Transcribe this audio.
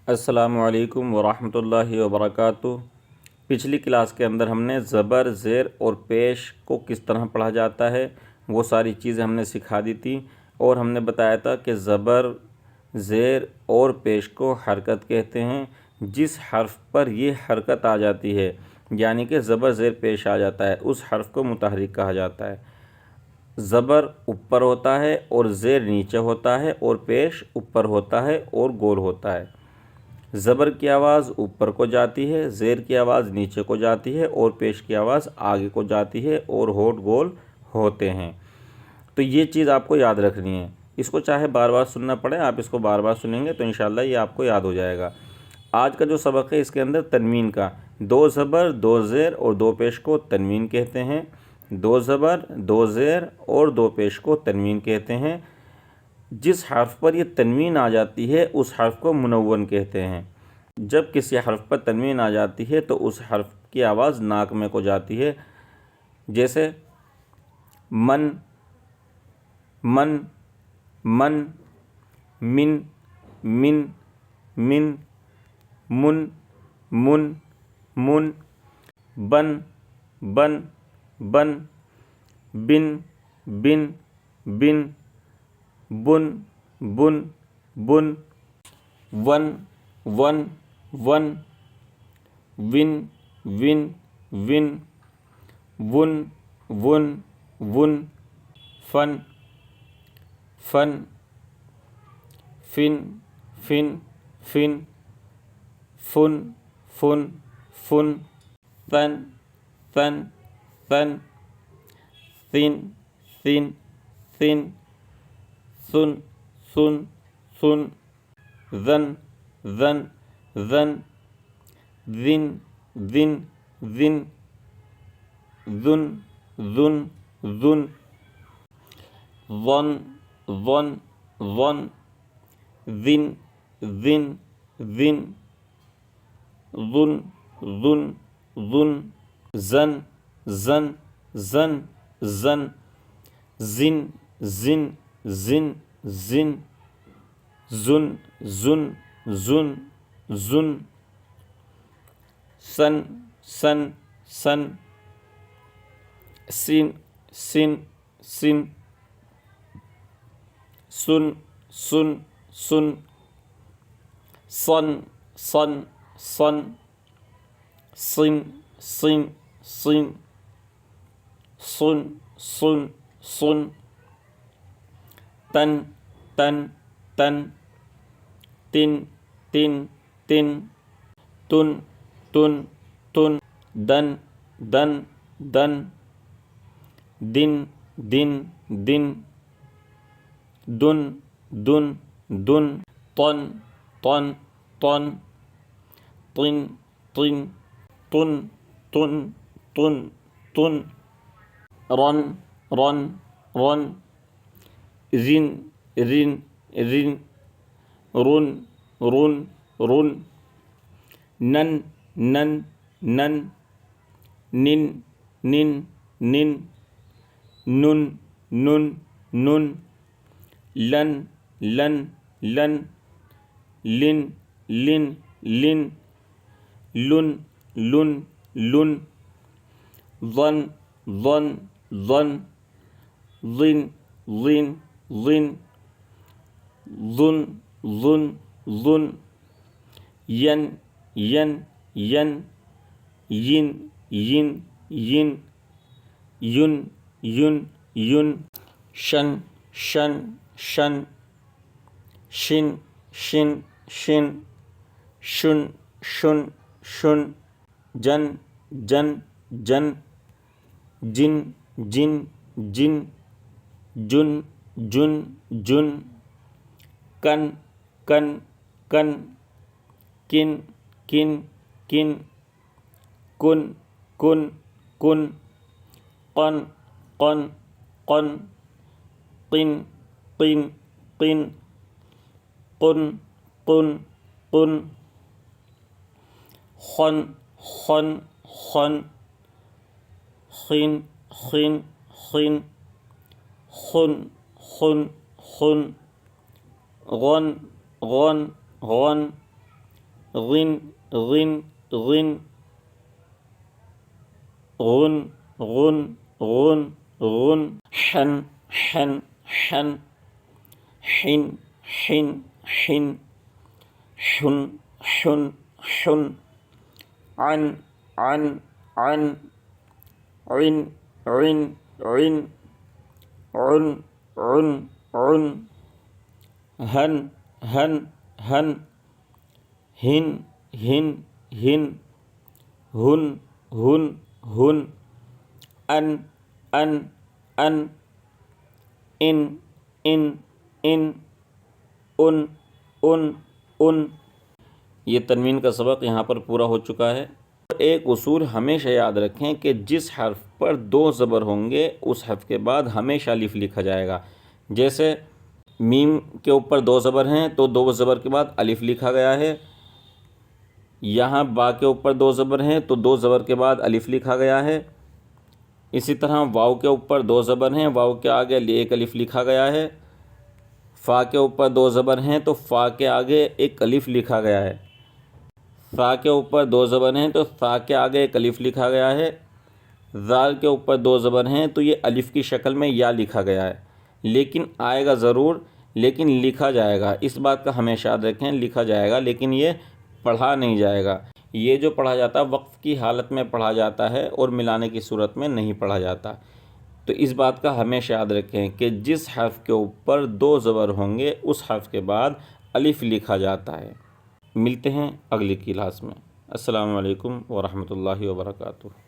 السلام علیکم ورحمۃ اللہ وبرکاتہ۔ پچھلی کلاس کے اندر ہم نے زبر، زیر اور پیش کو کس طرح پڑھا جاتا ہے وہ ساری چیزیں ہم نے سکھا دی تھی، اور ہم نے بتایا تھا کہ زبر، زیر اور پیش کو حرکت کہتے ہیں۔ جس حرف پر یہ حرکت آ جاتی ہے، یعنی کہ زبر، زیر، پیش آ جاتا ہے، اس حرف کو متحرک کہا جاتا ہے۔ زبر اوپر ہوتا ہے اور زیر نیچے ہوتا ہے، اور پیش اوپر ہوتا ہے اور گول ہوتا ہے۔ زبر کی آواز اوپر کو جاتی ہے، زیر کی آواز نیچے کو جاتی ہے، اور پیش کی آواز آگے کو جاتی ہے، اور ہونٹ گول ہوتے ہیں۔ تو یہ چیز آپ کو یاد رکھنی ہے۔ اس کو چاہے بار بار سننا پڑے، آپ اس کو بار بار سنیں گے تو انشاءاللہ یہ آپ کو یاد ہو جائے گا۔ آج کا جو سبق ہے اس کے اندر تنوین کا، 2 زبر، 2 زیر اور 2 پیش کو تنوین کہتے ہیں۔ 2 زبر، 2 زیر اور 2 پیش کو تنوین کہتے ہیں۔ جس حرف پر یہ تنوین آ جاتی ہے اس حرف کو منون کہتے ہیں۔ جب کسی حرف پر تنوین آ جاتی ہے تو اس حرف کی آواز ناک میں کو جاتی ہے، جیسے من، من، من، من، من، من، من، من، من، بن، بن، بن، بن، بن، بن، بن، بن، بن، ون، ون، ون، ون، ون، ون، ون، ون، ون، فن، فن، فن، فن، فن، فن، فن، فن، ثن، ثن، ثن، ثن، ثن، ثن، ثن، ثن، ثن، ذن، ذن، ذن، ذن، ذن، ذن، ذن، ذن، ذن، ظن، ظن، ظن، ذن، ذن، ذن، ظن، ظن، ظن، زن، زن، زن، زن، زن، زن، زن، زن، زن، زن، زن، زن، سن، سن، سن، سن، سن، سن، سن، سن، سن، صن، صن، صن، صن، صن، صن، صن، صن، صن، تن، تن، تن، تن، تن، تن، تن، تن، تن، دن، دن، دن، دن، دن، دن، دن، دن، دن، طن، طن، طن، طن، طن، طن، طن، طن، طن، رن، رن، رن، رن، رن، رن، رن، رن، رن، نن، نن، نن، نن، نن، نن، نن، نن، نن، لن، لن، لن، لن، لن، لن، لن، لن، لن، ظن، ظن، ظن، ظن، ظن، ظن، ظن، ظن، ظن، ين، ين، ين، ين، ين، ين، ين، ين، ين، شن، شن، شن، شن، شن، شن، شن، شن، شن، جن، جن، جن، جن، جن، جن، جن، جن، جن، کن، کن، کن، کن، کن، کن، کن، کن، کن، قن، قن، قن، قن، قن، قن، قن، قن، قن، خن، خن، خن، خن، خن، خن، خن، خن، خن، غن، غن، غن، غن غن غن غن غن غن غن حن حن حن حن حن حن حن حن حن عن عن عن عن عن عن عن عن عن هن هن هن هن هن هن هن هن هن ان ان ان ان ان ان ان یہ تنوین کا سبق یہاں پر پورا ہو چکا ہے۔ ایک اصول ہمیشہ یاد رکھیں کہ جس حرف پر دو زبر ہوں گے اس حرف کے بعد ہمیشہ الف لکھا جائے گا۔ جیسے میم کے اوپر دو زبر ہیں تو دو زبر کے بعد الف لکھا گیا ہے۔ یہاں با کے اوپر دو زبر ہیں تو دو زبر کے بعد الف لکھا گیا ہے۔ اسی طرح واو کے اوپر دو زبر ہیں، واو کے آگے ایک الف لکھا گیا ہے۔ فا کے اوپر دو زبر ہیں تو فا کے آگے ایک الف لکھا گیا ہے۔ فا کے اوپر دو زبر ہیں تو فا کے آگے ایک الف لکھا گیا ہے۔ زال کے اوپر دو زبر ہیں تو یہ الف کی شکل میں یا لکھا گیا ہے، لیکن آئے گا ضرور، لیکن لکھا جائے گا۔ اس بات کا ہمیشہ یاد رکھیں، لکھا جائے گا لیکن یہ پڑھا نہیں جائے گا۔ یہ جو پڑھا جاتا ہے وقف کی حالت میں پڑھا جاتا ہے اور ملانے کی صورت میں نہیں پڑھا جاتا۔ تو اس بات کا ہمیشہ یاد رکھیں کہ جس حرف کے اوپر دو زبر ہوں گے اس حرف کے بعد الف لکھا جاتا ہے۔ ملتے ہیں اگلی کلاس میں۔ السلام علیکم ورحمۃ اللہ وبرکاتہ۔